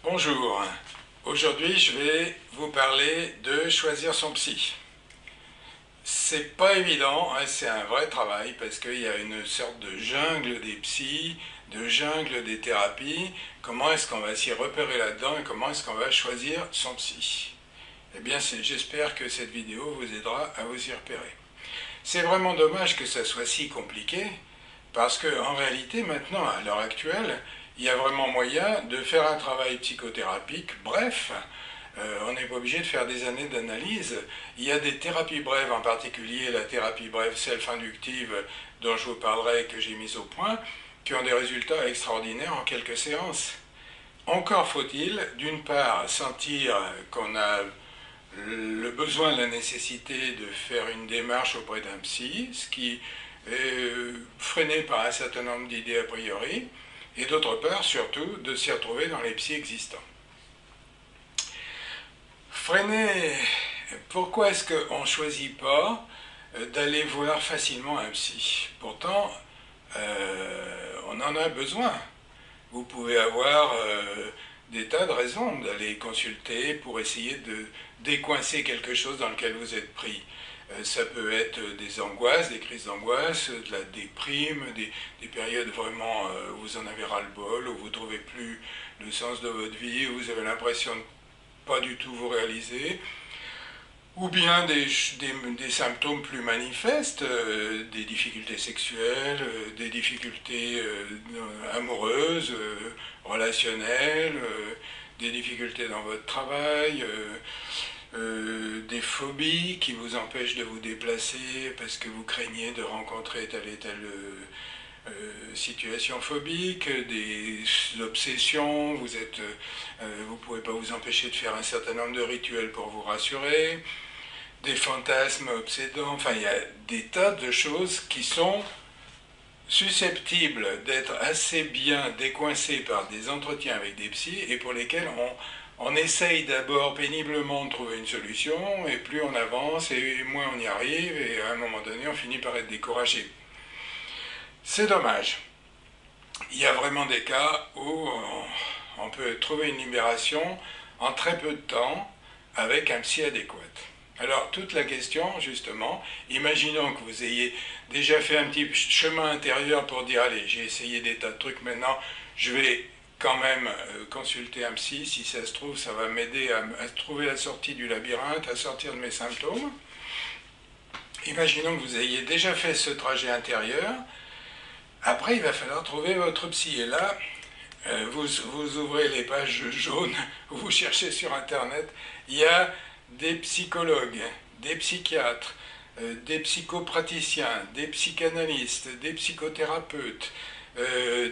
Bonjour, aujourd'hui je vais vous parler de choisir son psy. C'est pas évident, hein, c'est un vrai travail parce qu'il y a une sorte de jungle des psys, de jungle des thérapies. Comment est-ce qu'on va s'y repérer là-dedans et comment est-ce qu'on va choisir son psy? Eh bien, j'espère que cette vidéo vous aidera à vous y repérer. C'est vraiment dommage que ça soit si compliqué parce qu'en réalité, maintenant, à l'heure actuelle, il y a vraiment moyen de faire un travail psychothérapique bref. On n'est pas obligé de faire des années d'analyse. Il y a des thérapies brèves, en particulier la thérapie brève self-inductive dont je vous parlerai, que j'ai mise au point, qui ont des résultats extraordinaires en quelques séances. Encore faut-il, d'une part, sentir qu'on a le besoin, la nécessité de faire une démarche auprès d'un psy, ce qui est freiné par un certain nombre d'idées a priori, et d'autre part, surtout, de s'y retrouver dans les psys existants. Freiner, pourquoi est-ce qu'on ne choisit pas d'aller voir facilement un psy? Pourtant, on en a besoin. Vous pouvez avoir des tas de raisons d'aller consulter pour essayer de décoincer quelque chose dans lequel vous êtes pris. Ça peut être des angoisses, des crises d'angoisse, de la déprime, des périodes vraiment où vous en avez ras-le-bol, où vous ne trouvez plus le sens de votre vie, où vous avez l'impression de pas du tout vous réaliser, ou bien des symptômes plus manifestes, des difficultés sexuelles, des difficultés amoureuses, relationnelles, des difficultés dans votre travail, des phobies qui vous empêchent de vous déplacer parce que vous craignez de rencontrer telle et telle situation phobique, des obsessions, vous ne pouvez pas vous empêcher de faire un certain nombre de rituels pour vous rassurer, des fantasmes obsédants, enfin il y a des tas de choses qui sont susceptibles d'être assez bien décoincées par des entretiens avec des psys et pour lesquels on essaye d'abord péniblement de trouver une solution et plus on avance et moins on y arrive et à un moment donné on finit par être découragé. C'est dommage. Il y a vraiment des cas où on peut trouver une libération en très peu de temps avec un psy adéquat. Alors, toute la question, justement, imaginons que vous ayez déjà fait un petit chemin intérieur pour dire, allez, j'ai essayé des tas de trucs, maintenant, je vais quand même consulter un psy, si ça se trouve, ça va m'aider à trouver la sortie du labyrinthe, à sortir de mes symptômes. Imaginons que vous ayez déjà fait ce trajet intérieur. Après, il va falloir trouver votre psy. Et là, vous ouvrez les pages jaunes, vous cherchez sur Internet, il y a des psychologues, des psychiatres, des psychopraticiens, des psychanalystes, des psychothérapeutes,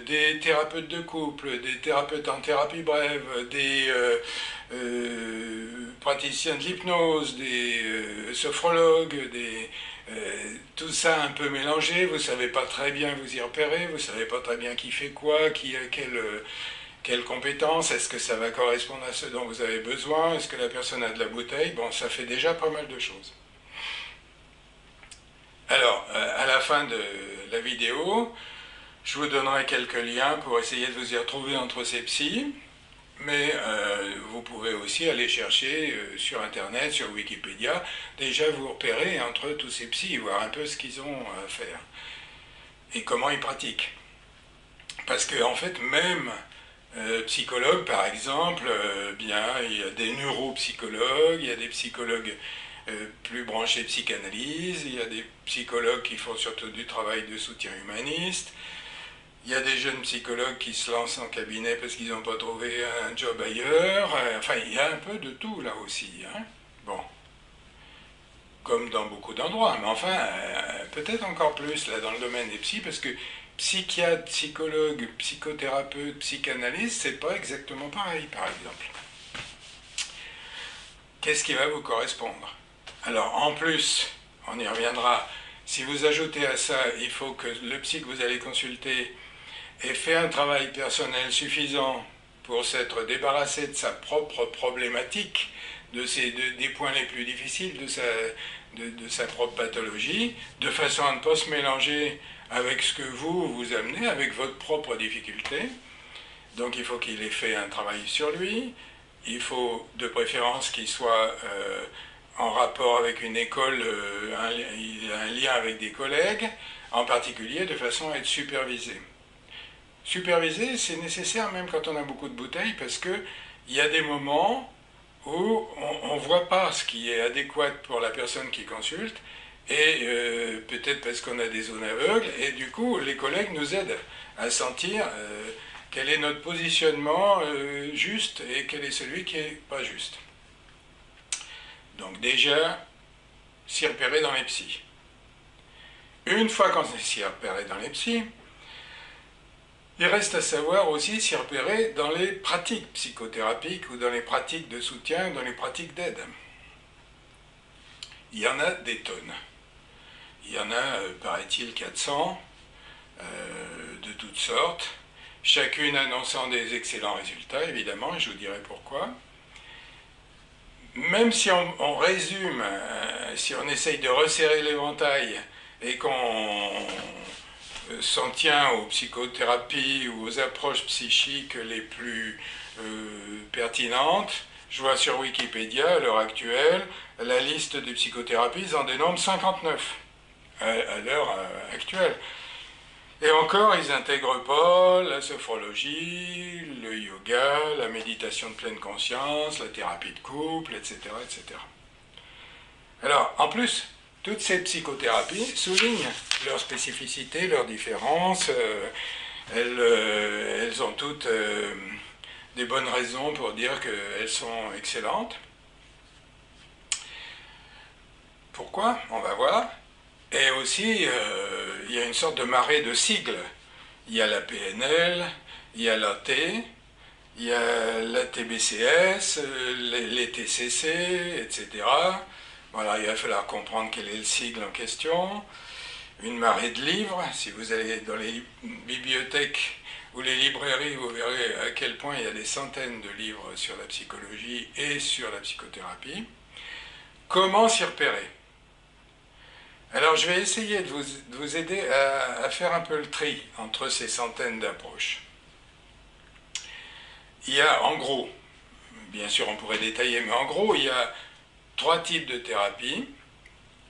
des thérapeutes de couple, des thérapeutes en thérapie brève, des praticiens de l'hypnose, des sophrologues, tout ça un peu mélangé, vous ne savez pas très bien vous y repérer, vous ne savez pas très bien qui fait quoi, qui a quelle compétence, est-ce que ça va correspondre à ce dont vous avez besoin, est-ce que la personne a de la bouteille, bon, ça fait déjà pas mal de choses. Alors, à la fin de la vidéo, je vous donnerai quelques liens pour essayer de vous y retrouver entre ces psys, mais vous pouvez aussi aller chercher sur Internet, sur Wikipédia, déjà vous repérer entre tous ces psys, voir un peu ce qu'ils ont à faire et comment ils pratiquent. Parce qu'en fait, même psychologues, par exemple, bien, il y a des neuropsychologues, il y a des psychologues plus branchés psychanalyse, il y a des psychologues qui font surtout du travail de soutien humaniste, il y a des jeunes psychologues qui se lancent en cabinet parce qu'ils n'ont pas trouvé un job ailleurs. Enfin, il y a un peu de tout là aussi. Hein. Bon. Comme dans beaucoup d'endroits. Mais enfin, peut-être encore plus là dans le domaine des psys, parce que psychiatre, psychologue, psychothérapeute, psychanalyste, c'est pas exactement pareil, par exemple. Qu'est-ce qui va vous correspondre? Alors, en plus, on y reviendra, si vous ajoutez à ça, il faut que le psy que vous allez consulter ait fait un travail personnel suffisant pour s'être débarrassé de sa propre problématique, des points les plus difficiles de sa propre pathologie, de façon à ne pas se mélanger avec ce que vous amenez, avec votre propre difficulté. Donc il faut qu'il ait fait un travail sur lui, il faut de préférence qu'il soit en rapport avec une école, il a un lien avec des collègues, en particulier de façon à être supervisé. Superviser, c'est nécessaire même quand on a beaucoup de bouteilles, parce qu'il y a des moments où on ne voit pas ce qui est adéquat pour la personne qui consulte, et peut-être parce qu'on a des zones aveugles, et du coup les collègues nous aident à sentir quel est notre positionnement juste et quel est celui qui n'est pas juste. Donc déjà, s'y repérer dans les psys. Une fois qu'on s'y repéré dans les psys, il reste à savoir aussi s'y repérer dans les pratiques psychothérapiques ou dans les pratiques de soutien, dans les pratiques d'aide. Il y en a des tonnes. Il y en a, paraît-il, 400, de toutes sortes, chacune annonçant des excellents résultats, évidemment, et je vous dirai pourquoi. Même si on résume, si on essaye de resserrer l'éventail et qu'on s'en tient aux psychothérapies ou aux approches psychiques les plus pertinentes, je vois sur Wikipédia, à l'heure actuelle, la liste des psychothérapies en dénombre 59, à l'heure actuelle. Et encore, ils n'intègrent pas la sophrologie, le yoga, la méditation de pleine conscience, la thérapie de couple, etc., etc. Alors, en plus, toutes ces psychothérapies soulignent leurs spécificités, leurs différences. Elles ont toutes des bonnes raisons pour dire qu'elles sont excellentes. Pourquoi? On va voir. Et aussi, il y a une sorte de marée de sigles. Il y a la PNL, il y a l'AT, il y a la TBCS, les TCC, etc. Voilà, il va falloir comprendre quel est le sigle en question. Une marée de livres. Si vous allez dans les bibliothèques ou les librairies, vous verrez à quel point il y a des centaines de livres sur la psychologie et sur la psychothérapie. Comment s'y repérer? Alors je vais essayer de vous aider à faire un peu le tri entre ces centaines d'approches. Il y a en gros, bien sûr on pourrait détailler, mais en gros il y a 3 types de thérapies.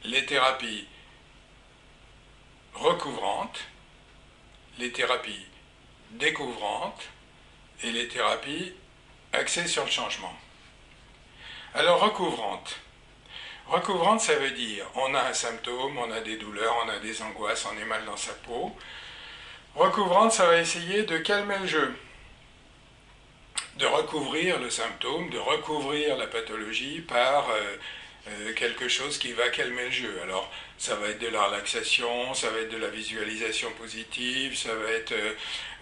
Les thérapies recouvrantes, les thérapies découvrantes et les thérapies axées sur le changement. Alors recouvrantes. Recouvrante, ça veut dire on a un symptôme, on a des douleurs, on a des angoisses, on est mal dans sa peau. Recouvrante, ça va essayer de calmer le jeu, de recouvrir le symptôme, de recouvrir la pathologie par quelque chose qui va calmer le jeu. Alors, ça va être de la relaxation, ça va être de la visualisation positive, ça va être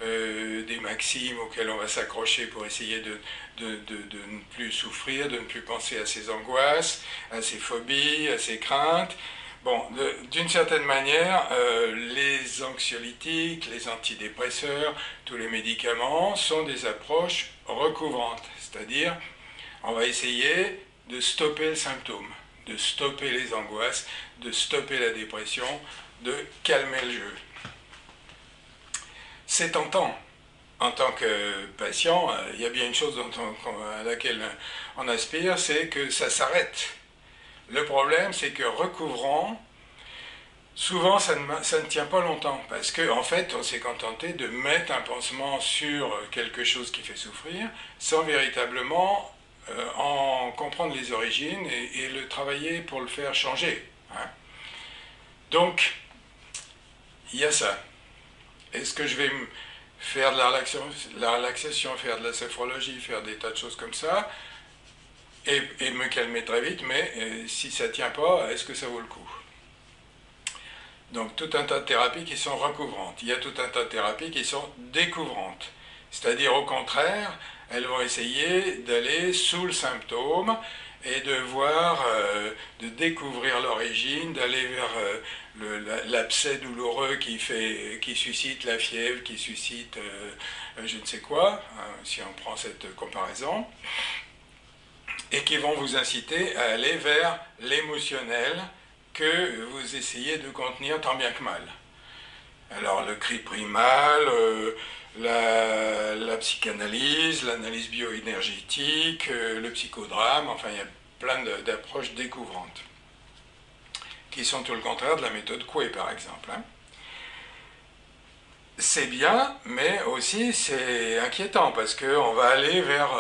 des maximes auxquelles on va s'accrocher pour essayer de ne plus souffrir, de ne plus penser à ses angoisses, à ses phobies, à ses craintes. Bon, d'une certaine manière, les anxiolytiques, les antidépresseurs, tous les médicaments sont des approches recouvrantes, c'est-à-dire on va essayer de stopper le symptôme, de stopper les angoisses, de stopper la dépression, de calmer le jeu. C'est tentant. En tant que patient, il y a bien une chose à laquelle on aspire, c'est que ça s'arrête. Le problème, c'est que recouvrant, souvent ça ne tient pas longtemps, parce qu'en fait, on s'est contenté de mettre un pansement sur quelque chose qui fait souffrir, sans véritablement en comprendre les origines et le travailler pour le faire changer. Hein. Donc, il y a ça. Est-ce que je vais faire de la relaxation, faire de la sophrologie, faire des tas de choses comme ça, et me calmer très vite, mais si ça ne tient pas, est-ce que ça vaut le coup? Donc tout un tas de thérapies qui sont recouvrantes. Il y a tout un tas de thérapies qui sont découvrantes. C'est-à-dire au contraire, elles vont essayer d'aller sous le symptôme et de voir, de découvrir l'origine, d'aller vers l'abcès douloureux qui suscite la fièvre, qui suscite je ne sais quoi, hein, si on prend cette comparaison, et qui vont vous inciter à aller vers l'émotionnel que vous essayez de contenir tant bien que mal. Alors le cri primal, la psychanalyse, l'analyse bioénergétique, le psychodrame, enfin il y a plein d'approches découvrantes, qui sont tout le contraire de la méthode Coué par exemple. Hein. C'est bien, mais aussi c'est inquiétant, parce qu'on va aller vers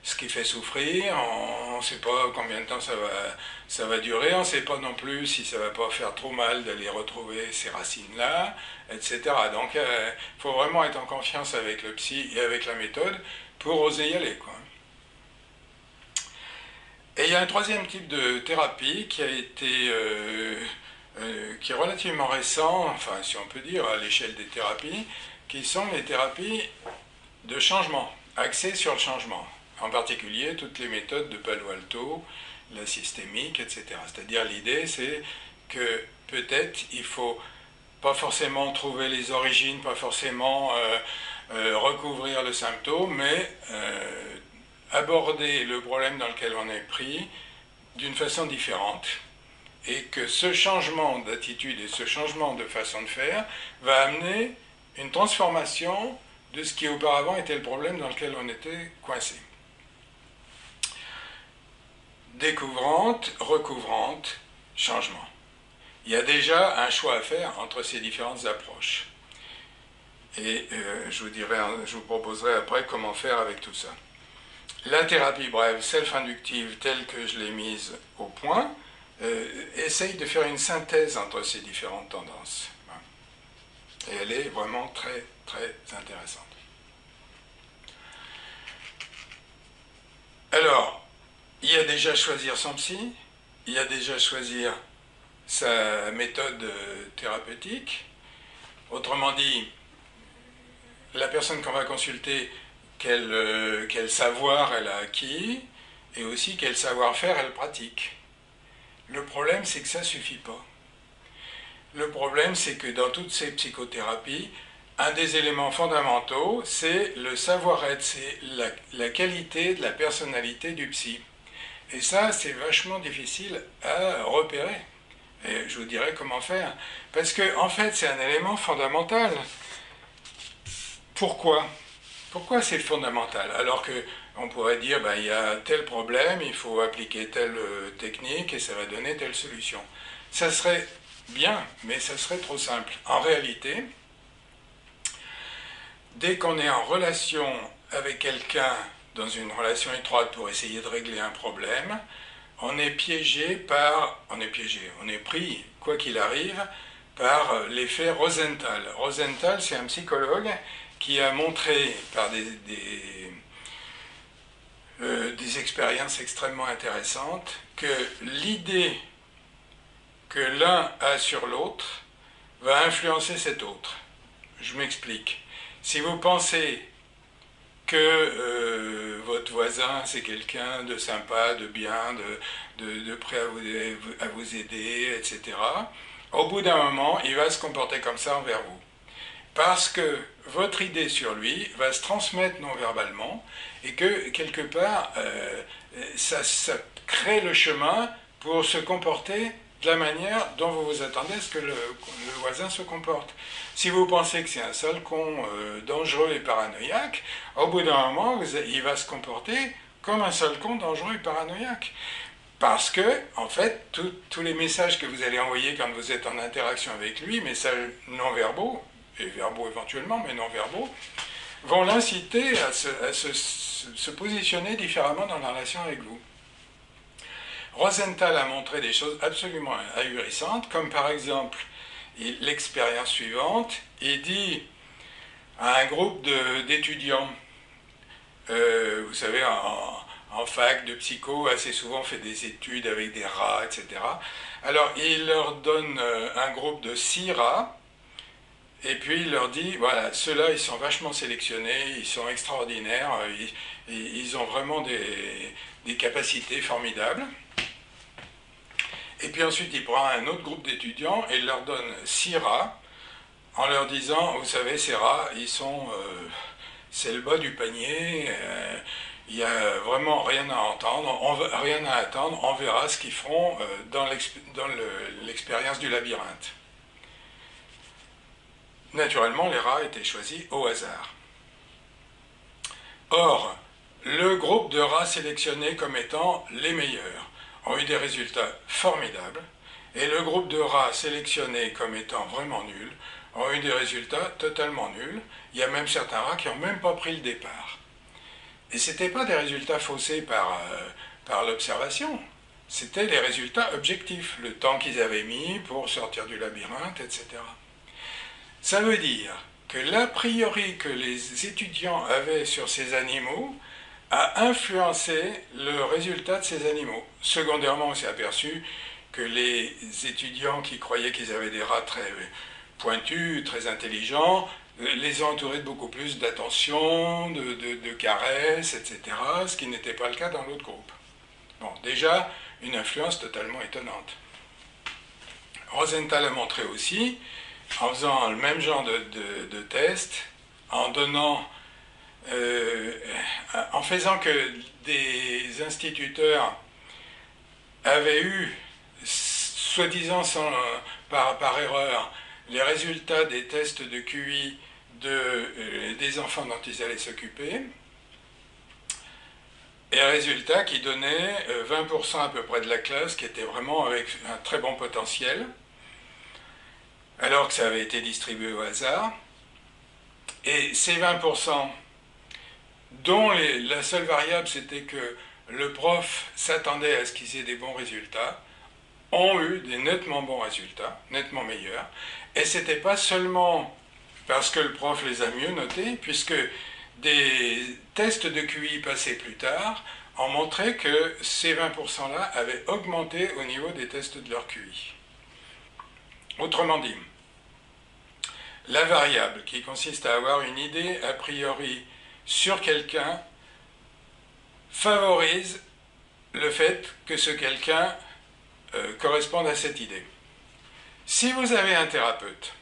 ce qui fait souffrir, on ne sait pas combien de temps ça va durer, on ne sait pas non plus si ça ne va pas faire trop mal d'aller retrouver ces racines-là, etc. Donc il faut vraiment être en confiance avec le psy et avec la méthode pour oser y aller, quoi. Et il y a un troisième type de thérapie qui a été qui est relativement récent, enfin si on peut dire à l'échelle des thérapies, qui sont les thérapies de changement, axées sur le changement. En particulier toutes les méthodes de Palo Alto, la systémique, etc. C'est-à-dire l'idée c'est que peut-être il faut pas forcément trouver les origines, pas forcément recouvrir le symptôme, mais aborder le problème dans lequel on est pris d'une façon différente, et que ce changement d'attitude et ce changement de façon de faire va amener une transformation de ce qui auparavant était le problème dans lequel on était coincé. Découvrante, recouvrante, changement. Il y a déjà un choix à faire entre ces différentes approches. Et je vous proposerai après comment faire avec tout ça. La thérapie brève self-inductive telle que je l'ai mise au point essaye de faire une synthèse entre ces différentes tendances. Et elle est vraiment très, très intéressante. Alors, il y a déjà choisir son psy, il y a déjà choisir sa méthode thérapeutique. Autrement dit, la personne qu'on va consulter, quel savoir elle a acquis, et aussi quel savoir-faire elle pratique. Le problème, c'est que ça ne suffit pas. Le problème, c'est que dans toutes ces psychothérapies, un des éléments fondamentaux, c'est le savoir-être, c'est la qualité de la personnalité du psy. Et ça, c'est vachement difficile à repérer. Et je vous dirai comment faire. Parce que, en fait, c'est un élément fondamental. Pourquoi ? Pourquoi c'est fondamental? Alors qu'on pourrait dire, ben, il y a tel problème, il faut appliquer telle technique et ça va donner telle solution. Ça serait bien, mais ça serait trop simple. En réalité, dès qu'on est en relation avec quelqu'un, dans une relation étroite pour essayer de régler un problème, on est pris, quoi qu'il arrive, par l'effet Rosenthal. Rosenthal, c'est un psychologue qui a montré par des expériences extrêmement intéressantes que l'idée que l'un a sur l'autre va influencer cet autre. Je m'explique. Si vous pensez que votre voisin c'est quelqu'un de sympa, de bien, de prêt à vous aider, etc., au bout d'un moment, il va se comporter comme ça envers vous. Parce que votre idée sur lui va se transmettre non-verbalement et que, quelque part, ça crée le chemin pour se comporter de la manière dont vous vous attendez à ce que le voisin se comporte. Si vous pensez que c'est un sale con dangereux et paranoïaque, au bout d'un moment, il va se comporter comme un sale con dangereux et paranoïaque. Parce que, en fait, tous les messages que vous allez envoyer quand vous êtes en interaction avec lui, messages non-verbaux, et verbaux éventuellement, mais non-verbaux, vont l'inciter à se positionner différemment dans la relation avec vous. Rosenthal a montré des choses absolument ahurissantes, comme par exemple l'expérience suivante. Il dit à un groupe d'étudiants, vous savez, en fac de psycho, assez souvent on fait des études avec des rats, etc. Alors il leur donne un groupe de 6 rats, et puis il leur dit, voilà, ceux-là ils sont vachement sélectionnés, ils sont extraordinaires, ils ont vraiment des capacités formidables. Et puis ensuite il prend un autre groupe d'étudiants et il leur donne 6 rats, en leur disant, vous savez, ces rats, c'est le bas du panier, il n'y a vraiment rien à attendre, on verra ce qu'ils feront dans l'expérience du labyrinthe. naturellement, les rats étaient choisis au hasard. Or, le groupe de rats sélectionnés comme étant les meilleurs ont eu des résultats formidables, et le groupe de rats sélectionnés comme étant vraiment nuls ont eu des résultats totalement nuls. Il y a même certains rats qui n'ont même pas pris le départ. Et ce n'étaient pas des résultats faussés par l'observation, c'était les résultats objectifs, le temps qu'ils avaient mis pour sortir du labyrinthe, etc. Ça veut dire que l'a priori que les étudiants avaient sur ces animaux a influencé le résultat de ces animaux. Secondairement, on s'est aperçu que les étudiants qui croyaient qu'ils avaient des rats très pointus, très intelligents, les ont entourés de beaucoup plus d'attention, de caresses, etc., ce qui n'était pas le cas dans l'autre groupe. Bon, déjà, une influence totalement étonnante. Rosenthal a montré aussi, en faisant le même genre de test, en faisant que des instituteurs avaient eu, soi-disant par erreur, les résultats des tests de QI des enfants dont ils allaient s'occuper, et un résultat qui donnait 20% à peu près de la classe qui était vraiment avec un très bon potentiel, alors que ça avait été distribué au hasard. Et ces 20%, dont la seule variable c'était que le prof s'attendait à ce qu'ils aient des bons résultats, ont eu des nettement bons résultats, nettement meilleurs. Et ce n'était pas seulement parce que le prof les a mieux notés, puisque des tests de QI passés plus tard ont montré que ces 20%-là avaient augmenté au niveau des tests de leur QI. Autrement dit, la variable qui consiste à avoir une idée a priori sur quelqu'un favorise le fait que ce quelqu'un corresponde à cette idée. Si vous avez un thérapeute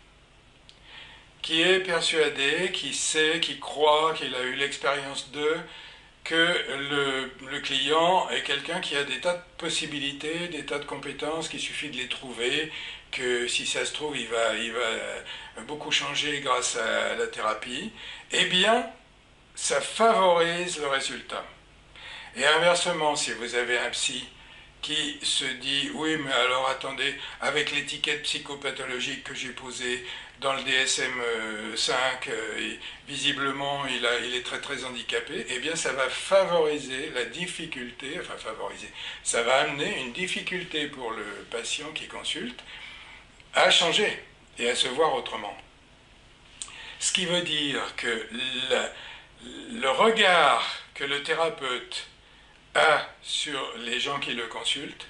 qui est persuadé, qui sait, qui croit, qu'il a eu l'expérience que le client est quelqu'un qui a des tas de possibilités, des tas de compétences, qu'il suffit de les trouver, que si ça se trouve, il va beaucoup changer grâce à la thérapie, eh bien, ça favorise le résultat. Et inversement, si vous avez un psy qui se dit « oui, mais alors attendez, avec l'étiquette psychopathologique que j'ai posée dans le DSM-5, visiblement il est très très handicapé », eh bien ça va favoriser la difficulté, enfin favoriser, ça va amener une difficulté pour le patient qui consulte à changer et à se voir autrement. Ce qui veut dire que le regard que le thérapeute a sur les gens qui le consultent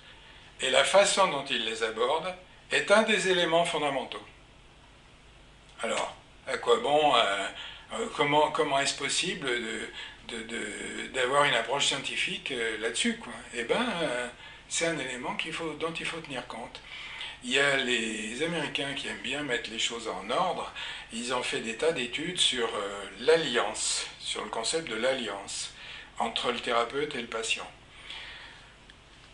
et la façon dont il les aborde est un des éléments fondamentaux. Alors, à quoi bon, comment est-ce possible d'avoir une approche scientifique là-dessus, quoi? Eh bien, c'est un élément dont il faut tenir compte. Il y a les Américains qui aiment bien mettre les choses en ordre. Ils ont fait des tas d'études sur l'alliance, sur le concept de l'alliance entre le thérapeute et le patient.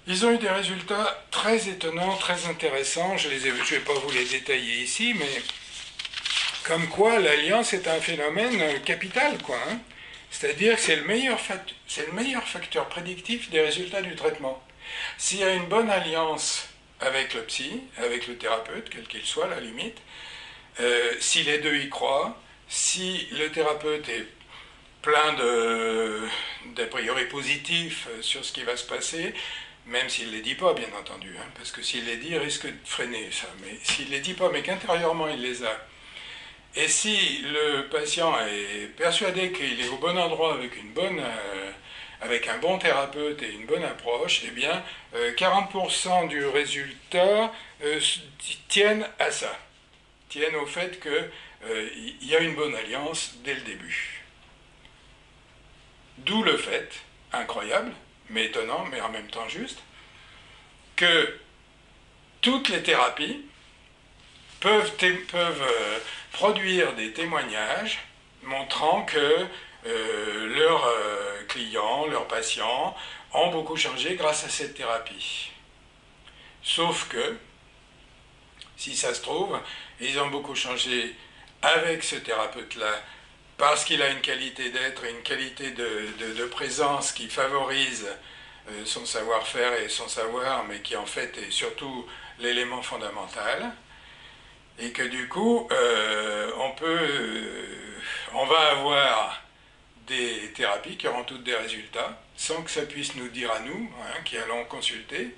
Ils ont eu des résultats très étonnants, très intéressants. Je ne vais pas vous les détailler ici, mais comme quoi l'alliance est un phénomène capital, quoi. Hein. C'est-à-dire que c'est le meilleur facteur prédictif des résultats du traitement. S'il y a une bonne alliance avec le psy, avec le thérapeute, quel qu'il soit, à la limite, si les deux y croient, si le thérapeute est plein d'a priori positifs sur ce qui va se passer, même s'il ne les dit pas, bien entendu, hein, parce que s'il les dit, il risque de freiner ça, mais s'il ne les dit pas, mais qu'intérieurement il les a, et si le patient est persuadé qu'il est au bon endroit avec un bon thérapeute et une bonne approche, eh bien, 40% du résultat tiennent à ça, tiennent au fait qu'il y a une bonne alliance dès le début. D'où le fait, incroyable, mais étonnant, mais en même temps juste, que toutes les thérapies peuvent produire des témoignages montrant que leurs clients, leurs patients ont beaucoup changé grâce à cette thérapie. Sauf que, si ça se trouve, ils ont beaucoup changé avec ce thérapeute-là, parce qu'il a une qualité d'être et une qualité de présence qui favorise son savoir-faire et son savoir, mais qui en fait est surtout l'élément fondamental, et que du coup, on va avoir des thérapies qui auront toutes des résultats, sans que ça puisse nous dire à nous, hein, qui allons consulter,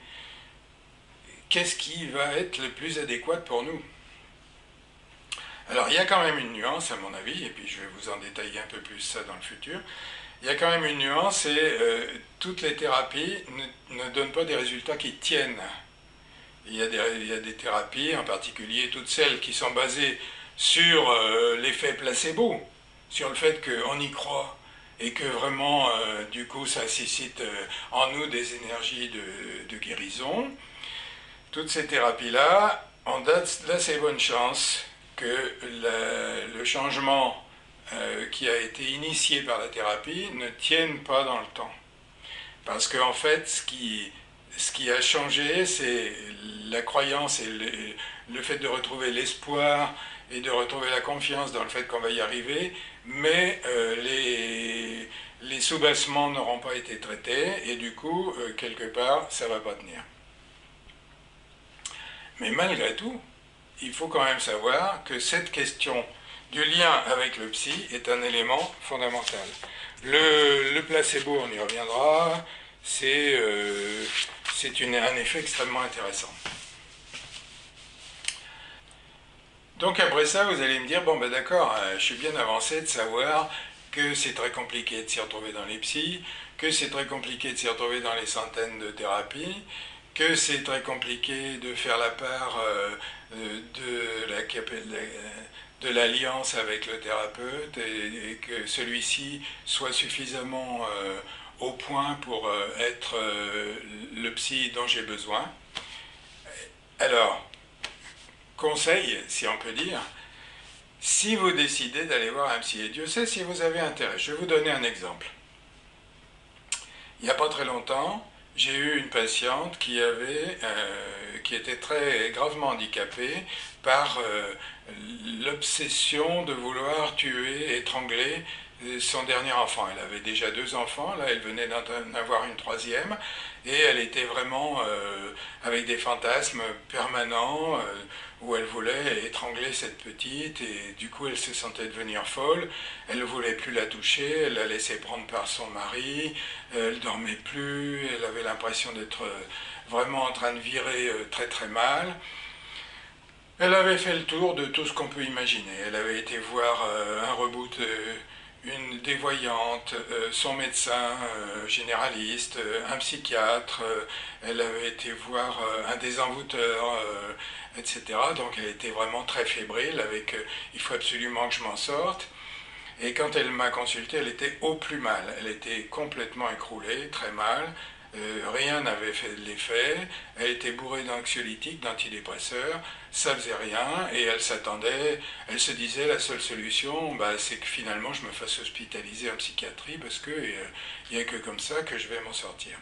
qu'est-ce qui va être le plus adéquat pour nous. Alors il y a quand même une nuance à mon avis, et puis je vais vous en détailler un peu plus ça dans le futur. Il y a quand même une nuance, et toutes les thérapies ne donnent pas des résultats qui tiennent. Il y a des thérapies, en particulier toutes celles qui sont basées sur l'effet placebo, sur le fait qu'on y croit, et que vraiment, du coup, ça suscite en nous des énergies de guérison. Toutes ces thérapies-là ont d'assez bonnes chances que le changement qui a été initié par la thérapie ne tienne pas dans le temps. Parce qu'en fait, ce qui a changé, c'est la croyance et le fait de retrouver l'espoir et de retrouver la confiance dans le fait qu'on va y arriver, mais les soubassements n'auront pas été traités, et du coup, quelque part, ça ne va pas tenir. Mais malgré tout, il faut quand même savoir que cette question du lien avec le psy est un élément fondamental. Le placebo, on y reviendra, c'est un effet extrêmement intéressant. Donc après ça, vous allez me dire, bon ben d'accord, je suis bien avancé de savoir que c'est très compliqué de s'y retrouver dans les psys, que c'est très compliqué de s'y retrouver dans les centaines de thérapies, que c'est très compliqué de faire la part de l'alliance avec le thérapeute, et que celui-ci soit suffisamment au point pour être le psy dont j'ai besoin. Alors, conseil, si on peut dire, si vous décidez d'aller voir un psy, et Dieu sait si vous avez intérêt, je vais vous donner un exemple. Il n'y a pas très longtemps, j'ai eu une patiente qui était très gravement handicapée par l'obsession de vouloir tuer, étrangler son dernier enfant. Elle avait déjà 2 enfants, là elle venait d'en avoir une 3e, et elle était vraiment avec des fantasmes permanents où elle voulait étrangler cette petite, et du coup elle se sentait devenir folle, elle ne voulait plus la toucher, elle la laissait prendre par son mari, elle ne dormait plus, elle avait l'impression d'être vraiment en train de virer très très mal. Elle avait fait le tour de tout ce qu'on peut imaginer. Elle avait été voir un reboot, des voyantes, son médecin généraliste, un psychiatre, elle avait été voir un désenvoûteur, etc. Donc elle était vraiment très fébrile avec il faut absolument que je m'en sorte. Et quand elle m'a consulté, elle était au plus mal. Elle était complètement écroulée, très mal. Rien n'avait fait de l'effet, elle était bourrée d'anxiolytiques, d'antidépresseurs, ça faisait rien, et elle s'attendait, elle se disait la seule solution, c'est que finalement je me fasse hospitaliser en psychiatrie, parce que il n'y a que comme ça que je vais m'en sortir.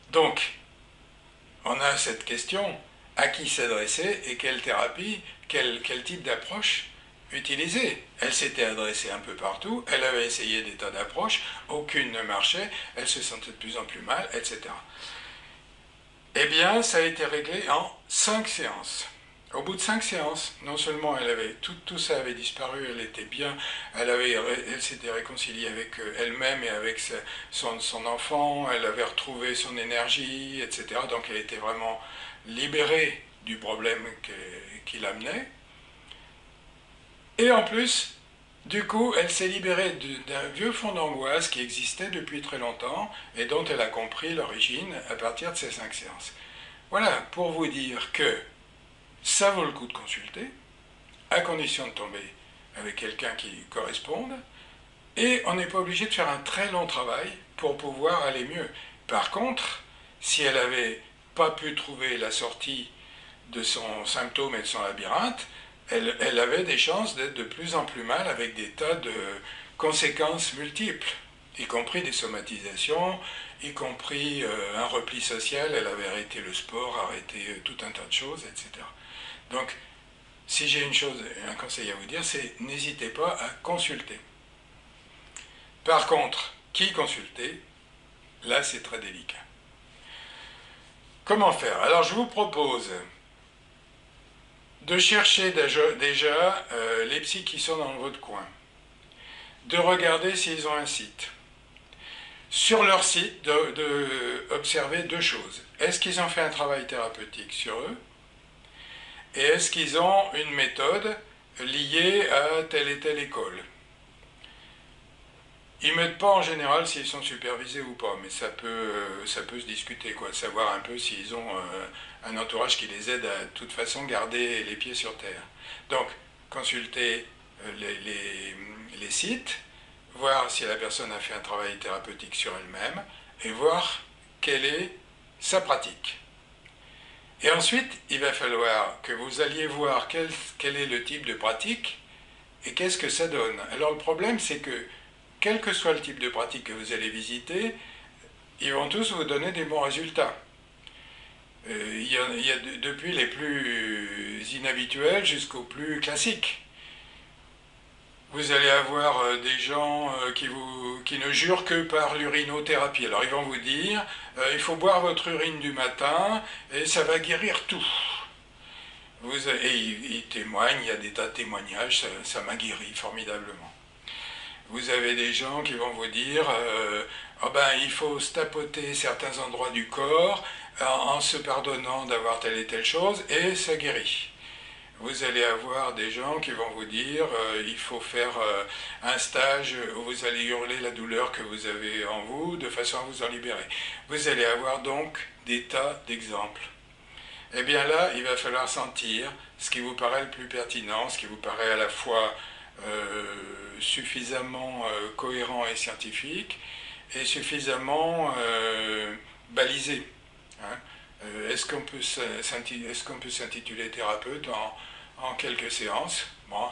Donc, on a cette question, à qui s'adresser et quelle thérapie, quel type d'approche utiliser. Elle s'était adressée un peu partout, elle avait essayé des tas d'approches, aucune ne marchait, elle se sentait de plus en plus mal, etc. Eh bien, ça a été réglé en 5 séances. Au bout de 5 séances, non seulement tout ça avait disparu, elle était bien, elle s'était réconciliée avec elle-même et avec son enfant, elle avait retrouvé son énergie, etc. Donc elle était vraiment libérée du problème qui l'amenait. Et en plus, du coup, elle s'est libérée d'un vieux fond d'angoisse qui existait depuis très longtemps et dont elle a compris l'origine à partir de ces 5 séances. Voilà, pour vous dire que ça vaut le coup de consulter, à condition de tomber avec quelqu'un qui corresponde, et on n'est pas obligé de faire un très long travail pour pouvoir aller mieux. Par contre, si elle n'avait pas pu trouver la sortie de son symptôme et de son labyrinthe, elle avait des chances d'être de plus en plus mal avec des tas de conséquences multiples, y compris des somatisations, y compris un repli social, elle avait arrêté le sport, arrêté tout un tas de choses, etc. Donc, si j'ai un conseil à vous dire, c'est n'hésitez pas à consulter. Par contre, qui consulter? Là, c'est très délicat. Comment faire? Alors, je vous propose de chercher déjà les psys qui sont dans votre coin, de regarder s'ils ont un site. Sur leur site, d'observer deux choses. Est-ce qu'ils ont fait un travail thérapeutique sur eux? Et est-ce qu'ils ont une méthode liée à telle et telle école? Ils ne mettent pas en général s'ils sont supervisés ou pas, mais ça peut se discuter, quoi, savoir un peu s'ils ont un entourage qui les aide à de toute façon garder les pieds sur terre. Donc, consulter les sites, voir si la personne a fait un travail thérapeutique sur elle-même, et voir quelle est sa pratique. Et ensuite, il va falloir que vous alliez voir quel est le type de pratique, et qu'est-ce que ça donne. Alors le problème, c'est que, quel que soit le type de pratique que vous allez visiter, ils vont tous vous donner des bons résultats. Il y a depuis les plus inhabituels jusqu'aux plus classiques. Vous allez avoir des gens qui ne jurent que par l'urinothérapie. Alors ils vont vous dire, il faut boire votre urine du matin et ça va guérir tout. Et ils témoignent, il y a des tas de témoignages, ça m'a guéri formidablement. Vous avez des gens qui vont vous dire, oh ben, il faut se tapoter certains endroits du corps en se pardonnant d'avoir telle et telle chose et ça guérit. Vous allez avoir des gens qui vont vous dire il faut faire un stage où vous allez hurler la douleur que vous avez en vous de façon à vous en libérer. Vous allez avoir donc des tas d'exemples. Eh bien là, il va falloir sentir ce qui vous paraît le plus pertinent, ce qui vous paraît à la fois suffisamment cohérent et scientifique et suffisamment balisé. Hein. Est-ce qu'on peut s'intituler thérapeute en quelques séances? Bon,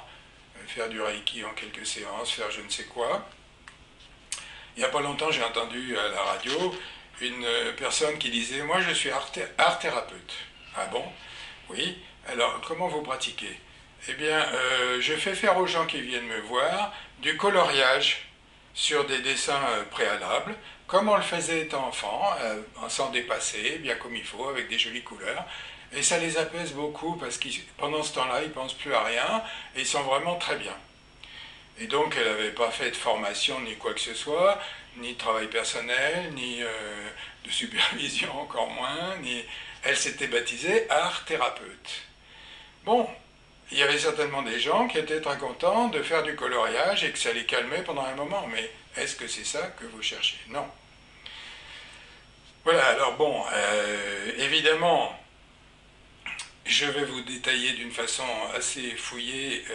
faire du Reiki en quelques séances, faire je ne sais quoi. Il n'y a pas longtemps, j'ai entendu à la radio une personne qui disait « Moi, je suis art thérapeute. » Ah bon? Oui. Alors, comment vous pratiquez? Eh bien, je fais faire aux gens qui viennent me voir du coloriage sur des dessins préalables, comme on le faisait étant enfant, sans dépasser, bien comme il faut, avec des jolies couleurs. Et ça les apaise beaucoup parce que pendant ce temps-là, ils ne pensent plus à rien et ils sont vraiment très bien. Et donc, elle n'avait pas fait de formation ni quoi que ce soit, ni de travail personnel, ni de supervision encore moins, elle s'était baptisée art thérapeute. Bon, il y avait certainement des gens qui étaient très contents de faire du coloriage et que ça les calmait pendant un moment, mais est-ce que c'est ça que vous cherchez? Non. Voilà, alors bon, évidemment, je vais vous détailler d'une façon assez fouillée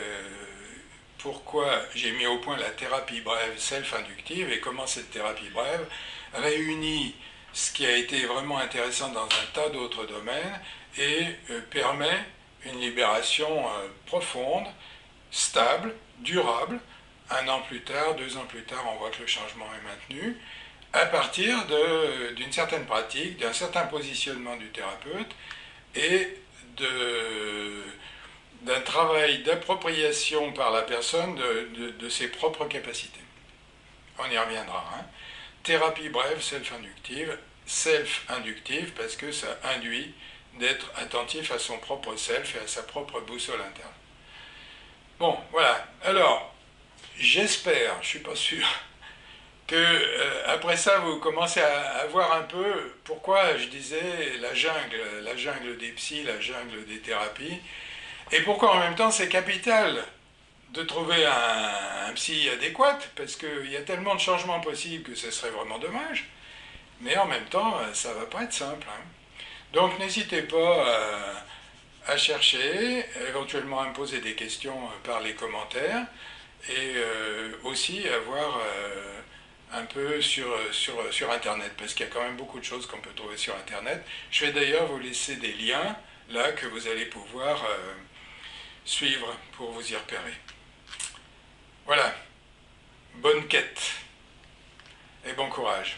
pourquoi j'ai mis au point la thérapie brève self-inductive et comment cette thérapie brève réunit ce qui a été vraiment intéressant dans un tas d'autres domaines et permet une libération profonde, stable, durable. 1 an plus tard, 2 ans plus tard, on voit que le changement est maintenu, à partir d'une certaine pratique, d'un certain positionnement du thérapeute et d'un travail d'appropriation par la personne de ses propres capacités. On y reviendra. Hein. Thérapie brève, self-inductive parce que ça induit d'être attentif à son propre self et à sa propre boussole interne. Bon, voilà. Alors, j'espère, je ne suis pas sûr, que après ça, vous commencez à voir un peu pourquoi je disais la jungle des psys, la jungle des thérapies, et pourquoi en même temps c'est capital de trouver un psy adéquat, parce qu'il y a tellement de changements possibles que ce serait vraiment dommage, mais en même temps, ça ne va pas être simple. Hein. Donc n'hésitez pas à chercher, éventuellement à me poser des questions par les commentaires, et aussi à voir un peu sur Internet, parce qu'il y a quand même beaucoup de choses qu'on peut trouver sur Internet. Je vais d'ailleurs vous laisser des liens, là, que vous allez pouvoir suivre pour vous y repérer. Voilà, bonne quête et bon courage.